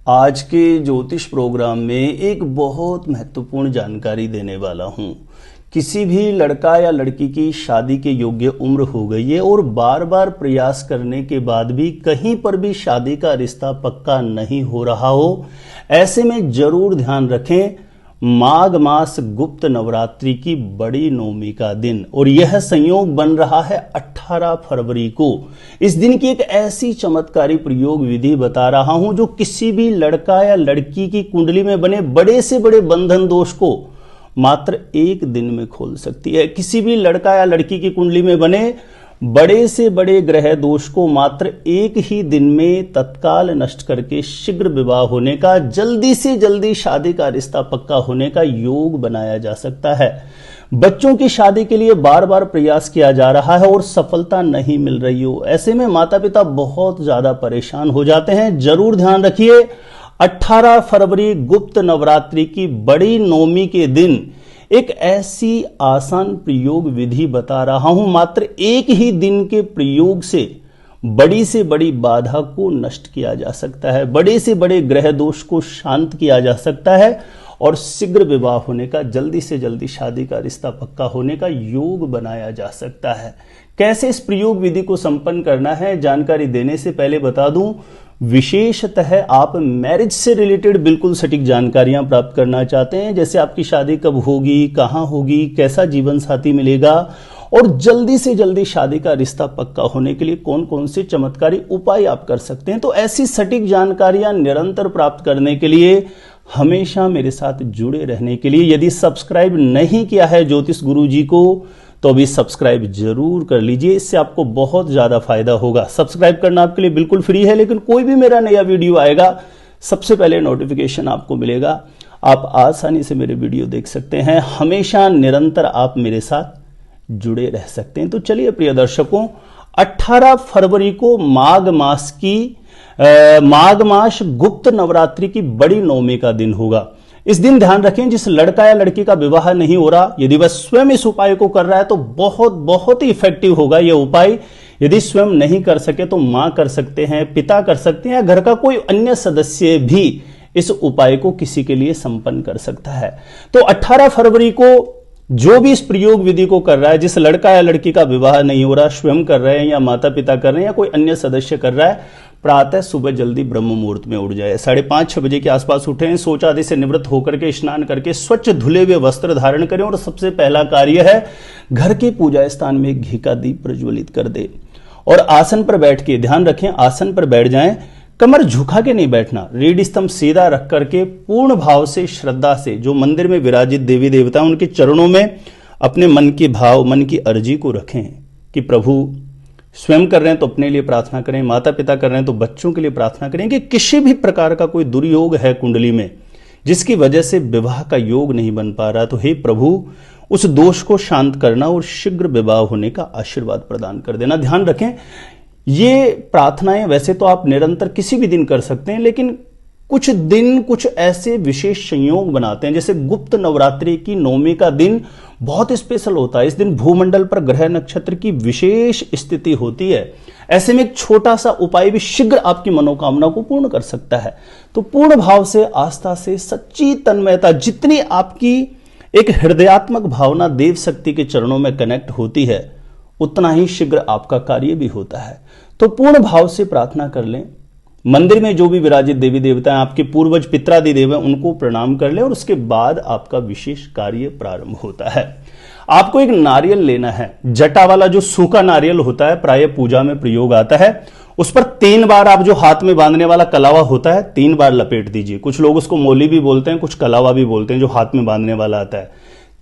आज के ज्योतिष प्रोग्राम में एक बहुत महत्वपूर्ण जानकारी देने वाला हूं। किसी भी लड़का या लड़की की शादी के योग्य उम्र हो गई है और बार बार प्रयास करने के बाद भी कहीं पर भी शादी का रिश्ता पक्का नहीं हो रहा हो, ऐसे में जरूर ध्यान रखें माघ मास गुप्त नवरात्रि की बड़ी नवमी का दिन, और यह संयोग बन रहा है 18 फरवरी को। इस दिन की एक ऐसी चमत्कारी प्रयोग विधि बता रहा हूं जो किसी भी लड़का या लड़की की कुंडली में बने बड़े से बड़े बंधन दोष को मात्र एक दिन में खोल सकती है। किसी भी लड़का या लड़की की कुंडली में बने बड़े से बड़े ग्रह दोष को मात्र एक ही दिन में तत्काल नष्ट करके शीघ्र विवाह होने का, जल्दी से जल्दी शादी का रिश्ता पक्का होने का योग बनाया जा सकता है। बच्चों की शादी के लिए बार बार प्रयास किया जा रहा है और सफलता नहीं मिल रही हो, ऐसे में माता पिता बहुत ज्यादा परेशान हो जाते हैं। जरूर ध्यान रखिए 18 फरवरी गुप्त नवरात्रि की बड़ी नवमी के दिन एक ऐसी आसान प्रयोग विधि बता रहा हूं, मात्र एक ही दिन के प्रयोग से बड़ी बाधा को नष्ट किया जा सकता है, बड़े से बड़े ग्रह दोष को शांत किया जा सकता है और शीघ्र विवाह होने का, जल्दी से जल्दी शादी का रिश्ता पक्का होने का योग बनाया जा सकता है। कैसे इस प्रयोग विधि को संपन्न करना है, जानकारी देने से पहले बता दूं, विशेषतः आप मैरिज से रिलेटेड बिल्कुल सटीक जानकारियां प्राप्त करना चाहते हैं, जैसे आपकी शादी कब होगी, कहां होगी, कैसा जीवन साथी मिलेगा और जल्दी से जल्दी शादी का रिश्ता पक्का होने के लिए कौन कौन से चमत्कारी उपाय आप कर सकते हैं, तो ऐसी सटीक जानकारियां निरंतर प्राप्त करने के लिए हमेशा मेरे साथ जुड़े रहने के लिए यदि सब्सक्राइब नहीं किया है ज्योतिष गुरु जी को तो अभी सब्सक्राइब जरूर कर लीजिए, इससे आपको बहुत ज्यादा फायदा होगा। सब्सक्राइब करना आपके लिए बिल्कुल फ्री है, लेकिन कोई भी मेरा नया वीडियो आएगा सबसे पहले नोटिफिकेशन आपको मिलेगा। आप आसानी से मेरे वीडियो देख सकते हैं, हमेशा निरंतर आप मेरे साथ जुड़े रह सकते हैं। तो चलिए प्रिय दर्शकों, 18 फरवरी को माघ मास गुप्त नवरात्रि की बड़ी नवमी का दिन होगा। इस दिन ध्यान रखें, जिस लड़का या लड़की का विवाह नहीं हो रहा, यदि वह स्वयं इस उपाय को कर रहा है तो बहुत ही इफेक्टिव होगा यह उपाय। यदि स्वयं नहीं कर सके तो मां कर सकते हैं, पिता कर सकते हैं, या घर का कोई अन्य सदस्य भी इस उपाय को किसी के लिए संपन्न कर सकता है। तो 18 फरवरी को जो भी इस प्रयोग विधि को कर रहा है, जिस लड़का या लड़की का विवाह नहीं हो रहा, स्वयं कर रहे हैं या माता पिता कर रहे हैं या कोई अन्य सदस्य कर रहा है, प्रातः सुबह जल्दी ब्रह्म मुहूर्त में उठ जाए, 5:30-6 बजे के आसपास उठें, शौच आदि से निवृत्त होकर के स्नान करके स्वच्छ धुले हुए वस्त्र धारण करें और सबसे पहला कार्य है घर के पूजा स्थान में घी का दीप प्रज्वलित कर दे और आसन पर बैठ के, ध्यान रखें आसन पर बैठ जाएं, कमर झुका के नहीं बैठना, रीढ़ स्तंभ सीधा रख करके पूर्ण भाव से, श्रद्धा से जो मंदिर में विराजित देवी देवता हैं उनके चरणों में अपने मन के भाव, मन की अर्जी को रखें कि प्रभु स्वयं कर रहे हैं तो अपने लिए प्रार्थना करें, माता पिता कर रहे हैं तो बच्चों के लिए प्रार्थना करें कि किसी भी प्रकार का कोई दुर्योग है कुंडली में जिसकी वजह से विवाह का योग नहीं बन पा रहा, तो हे प्रभु उस दोष को शांत करना और शीघ्र विवाह होने का आशीर्वाद प्रदान कर देना। ध्यान रखें ये प्रार्थनाएं वैसे तो आप निरंतर किसी भी दिन कर सकते हैं, लेकिन कुछ दिन कुछ ऐसे विशेष संयोग बनाते हैं, जैसे गुप्त नवरात्रि की नवमी का दिन बहुत स्पेशल होता है। इस दिन भूमंडल पर ग्रह नक्षत्र की विशेष स्थिति होती है, ऐसे में एक छोटा सा उपाय भी शीघ्र आपकी मनोकामना को पूर्ण कर सकता है। तो पूर्ण भाव से, आस्था से, सच्ची तन्मयता, जितनी आपकी एक हृदयात्मक भावना देव शक्ति के चरणों में कनेक्ट होती है उतना ही शीघ्र आपका कार्य भी होता है। तो पूर्ण भाव से प्रार्थना कर लें, मंदिर में जो भी विराजित देवी देवता हैं, आपके पूर्वज पितरादि देव हैं, उनको प्रणाम कर लें और उसके बाद आपका विशेष कार्य प्रारंभ होता है। आपको एक नारियल लेना है, जटा वाला जो सूखा नारियल होता है, प्राय पूजा में प्रयोग आता है, उस पर 3 बार आप जो हाथ में बांधने वाला कलावा होता है 3 बार लपेट दीजिए। कुछ लोग उसको मौली भी बोलते हैं, कुछ कलावा भी बोलते हैं, जो हाथ में बांधने वाला आता है।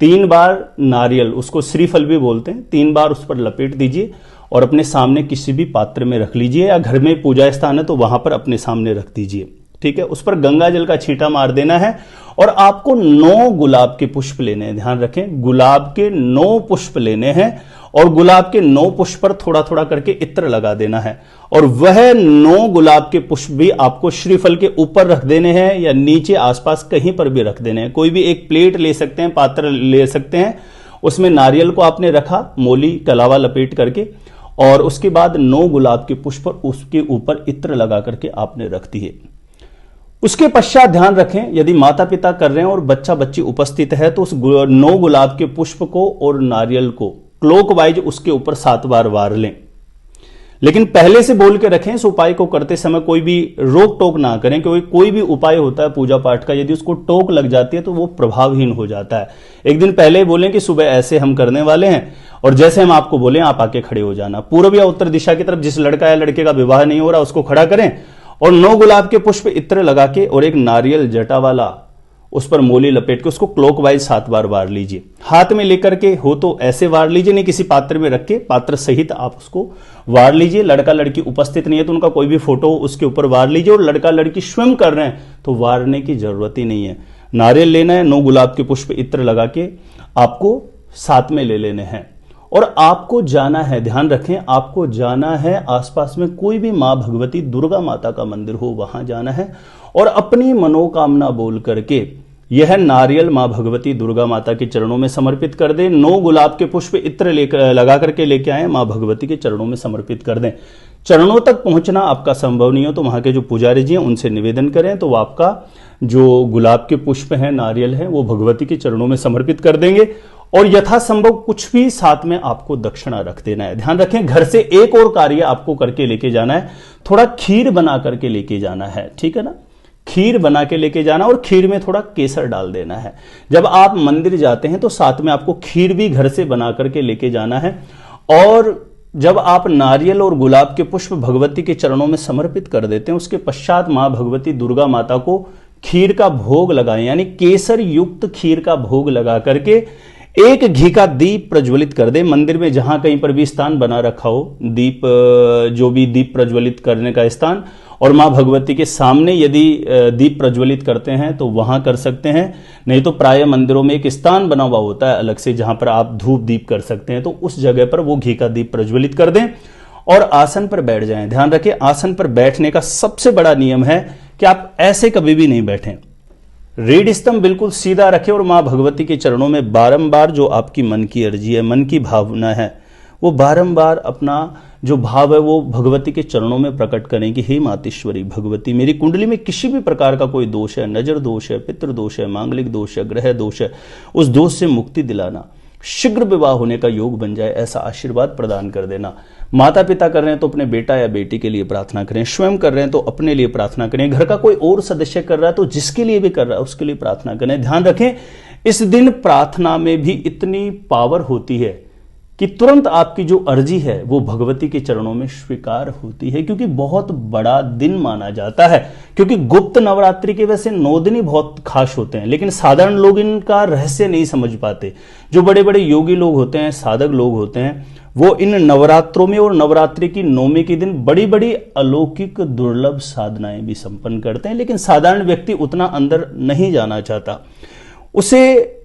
3 बार नारियल, उसको श्रीफल भी बोलते हैं, 3 बार उस पर लपेट दीजिए और अपने सामने किसी भी पात्र में रख लीजिए, या घर में पूजा स्थान है तो वहां पर अपने सामने रख दीजिए। ठीक है, उस पर गंगा जल का छींटा मार देना है और आपको 9 गुलाब के पुष्प लेने हैं। ध्यान रखें, गुलाब के 9 पुष्प लेने हैं और गुलाब के 9 पुष्प पर थोड़ा थोड़ा करके इत्र लगा देना है और वह 9 गुलाब के पुष्प भी आपको श्रीफल के ऊपर रख देने हैं या नीचे आसपास कहीं पर भी रख देने हैं। कोई भी एक प्लेट ले सकते हैं, पात्र ले सकते हैं, उसमें नारियल को आपने रखा, मोली कलावा लपेट करके, और उसके बाद 9 गुलाब के पुष्प उसके ऊपर इत्र लगा करके आपने रख दिए। उसके पश्चात ध्यान रखें, यदि माता पिता कर रहे हैं और बच्चा बच्ची उपस्थित है तो उस 9 गुलाब के पुष्प को और नारियल को क्लॉकवाइज उसके ऊपर 7 बार वार लें। लेकिन पहले से बोल के रखें, इस उपाय को करते समय कोई भी रोक टोक ना करें, क्योंकि कोई भी उपाय होता है पूजा पाठ का, यदि उसको टोक लग जाती है तो वो प्रभावहीन हो जाता है। एक दिन पहले बोलें कि सुबह ऐसे हम करने वाले हैं, और जैसे हम आपको बोलें आप आके खड़े हो जाना। पूर्व या उत्तर दिशा की तरफ जिस लड़का या लड़के का विवाह नहीं हो रहा उसको खड़ा करें और 9 गुलाब के पुष्प इत्र लगा के और एक नारियल जटा वाला उस पर मोली लपेट के उसको क्लॉकवाइज 7 बार वार लीजिए। हाथ में लेकर के हो तो ऐसे वार लीजिए, नहीं किसी पात्र में रख के पात्र सहित आप उसको वार लीजिए। लड़का लड़की उपस्थित नहीं है तो उनका कोई भी फोटो उसके ऊपर वार लीजिए, और लड़का लड़की स्वयं कर रहे हैं तो वारने की जरूरत ही नहीं है। नारियल लेना है, 9 गुलाब के पुष्प इत्र लगा के आपको साथ में ले लेने हैं, और आपको जाना है, ध्यान रखें, आपको जाना है आसपास में कोई भी मां भगवती दुर्गा माता का मंदिर हो वहां जाना है, और अपनी मनोकामना बोल करके यह नारियल मां भगवती दुर्गा माता के चरणों में समर्पित कर दें। 9 गुलाब के पुष्प इत्र लेकर लगा करके लेके आए, मां भगवती के चरणों में समर्पित कर दें। चरणों तक पहुंचना आपका संभव नहीं हो तो वहां के जो पुजारी जी हैं उनसे निवेदन करें, तो आपका जो गुलाब के पुष्प हैं, नारियल है, वो भगवती के चरणों में समर्पित कर देंगे। और यथासंभव कुछ भी साथ में आपको दक्षिणा रख देना है। ध्यान रखें, घर से एक और कार्य आपको करके लेके जाना है, थोड़ा खीर बना करके लेके जाना है, ठीक है ना। खीर बना के लेके जाना और खीर में थोड़ा केसर डाल देना है। जब आप मंदिर जाते हैं तो साथ में आपको खीर भी घर से बना करके लेके जाना है। और जब आप नारियल और गुलाब के पुष्प भगवती के चरणों में समर्पित कर देते हैं, उसके पश्चात मां भगवती दुर्गा माता को खीर का भोग लगाएं, यानी केसर युक्त खीर का भोग लगा करके एक घी का दीप प्रज्वलित कर दे। मंदिर में जहां कहीं पर भी स्थान बना रखा हो दीप, जो भी दीप प्रज्वलित करने का स्थान, और मां भगवती के सामने यदि दीप प्रज्वलित करते हैं तो वहां कर सकते हैं, नहीं तो प्राय मंदिरों में एक स्थान बना हुआ होता है अलग से जहां पर आप धूप दीप कर सकते हैं, तो उस जगह पर वो घी का दीप प्रज्वलित कर दें और आसन पर बैठ जाएं। ध्यान रखें, आसन पर बैठने का सबसे बड़ा नियम है कि आप ऐसे कभी भी नहीं बैठें। रीढ़ स्तंभ बिल्कुल सीधा रखें और मां भगवती के चरणों में बारंबार जो आपकी मन की अर्जी है, मन की भावना है, वो बारंबार अपना जो भाव है वो भगवती के चरणों में प्रकट करें कि हे मातेश्वरी भगवती, मेरी कुंडली में किसी भी प्रकार का कोई दोष है, नजर दोष है, पितृ दोष है, मांगलिक दोष है, ग्रह दोष है, उस दोष से मुक्ति दिलाना, शीघ्र विवाह होने का योग बन जाए, ऐसा आशीर्वाद प्रदान कर देना। माता पिता कर रहे हैं तो अपने बेटा या बेटी के लिए प्रार्थना करें, स्वयं कर रहे हैं तो अपने लिए प्रार्थना करें, घर का कोई और सदस्य कर रहा है तो जिसके लिए भी कर रहा है उसके लिए प्रार्थना करें। ध्यान रखें, इस दिन प्रार्थना में भी इतनी पावर होती है कि तुरंत आपकी जो अर्जी है वो भगवती के चरणों में स्वीकार होती है, क्योंकि बहुत बड़ा दिन माना जाता है। क्योंकि गुप्त नवरात्रि के वैसे 9 दिन ही बहुत खास होते हैं, लेकिन साधारण लोग इनका रहस्य नहीं समझ पाते। जो बड़े बड़े योगी लोग होते हैं, साधक लोग होते हैं, वो इन नवरात्रों में और नवरात्रि की 9वीं के दिन बड़ी बड़ी अलौकिक दुर्लभ साधनाएं भी संपन्न करते हैं, लेकिन साधारण व्यक्ति उतना अंदर नहीं जाना चाहता। उसे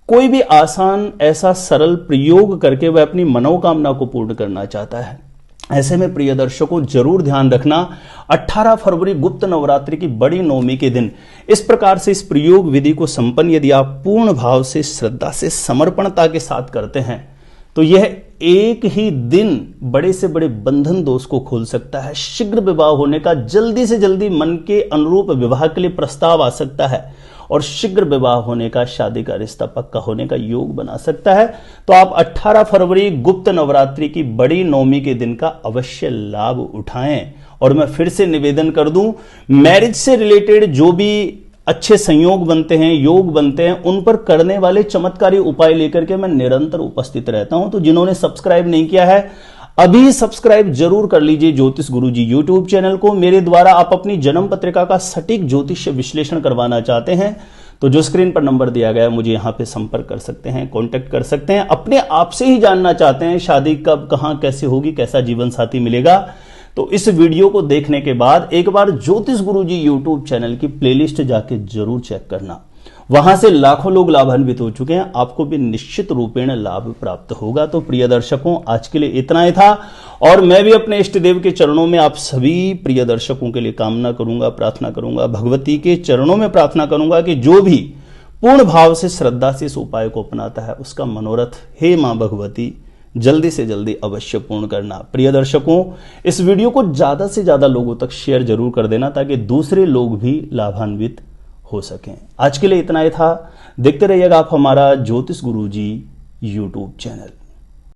कोई भी आसान ऐसा सरल प्रयोग करके वह अपनी मनोकामना को पूर्ण करना चाहता है। ऐसे में प्रिय दर्शकों जरूर ध्यान रखना, 18 फरवरी गुप्त नवरात्रि की बड़ी 9वीं के दिन इस प्रकार से इस प्रयोग विधि को संपन्न यदि आप पूर्ण भाव से, श्रद्धा से, समर्पणता के साथ करते हैं तो यह एक ही दिन बड़े से बड़े बंधन दोष को खोल सकता है। शीघ्र विवाह होने का, जल्दी से जल्दी मन के अनुरूप विवाह के लिए प्रस्ताव आ सकता है और शीघ्र विवाह होने का, शादी का रिश्ता पक्का होने का योग बना सकता है। तो आप 18 फरवरी गुप्त नवरात्रि की बड़ी 9वीं के दिन का अवश्य लाभ उठाएं। और मैं फिर से निवेदन कर दूं, मैरिज से रिलेटेड जो भी अच्छे संयोग बनते हैं, योग बनते हैं, उन पर करने वाले चमत्कारी उपाय लेकर के मैं निरंतर उपस्थित रहता हूं। तो जिन्होंने सब्सक्राइब नहीं किया है अभी सब्सक्राइब जरूर कर लीजिए ज्योतिष गुरुजी यूट्यूब चैनल को। मेरे द्वारा आप अपनी जन्म पत्रिका का सटीक ज्योतिष विश्लेषण करवाना चाहते हैं तो जो स्क्रीन पर नंबर दिया गया है मुझे यहां पे संपर्क कर सकते हैं, कांटेक्ट कर सकते हैं। अपने आप से ही जानना चाहते हैं शादी कब, कहां, कैसे होगी, कैसा जीवन साथी मिलेगा, तो इस वीडियो को देखने के बाद एक बार ज्योतिष गुरुजी यूट्यूब चैनल की प्लेलिस्ट जाके जरूर चेक करना। वहां से लाखों लोग लाभान्वित हो चुके हैं, आपको भी निश्चित रूपेण लाभ प्राप्त होगा। तो प्रिय दर्शकों आज के लिए इतना ही था, और मैं भी अपने इष्ट देव के चरणों में आप सभी प्रिय दर्शकों के लिए कामना करूंगा, प्रार्थना करूंगा, भगवती के चरणों में प्रार्थना करूंगा कि जो भी पूर्ण भाव से, श्रद्धा से इस उपाय को अपनाता है उसका मनोरथ हे मां भगवती जल्दी से जल्दी अवश्य पूर्ण करना। प्रिय दर्शकों, इस वीडियो को ज्यादा से ज्यादा लोगों तक शेयर जरूर कर देना ताकि दूसरे लोग भी लाभान्वित हो सकें। आज के लिए इतना ही था। देखते रहिएगा आप हमारा ज्योतिष गुरुजी यूट्यूब चैनल।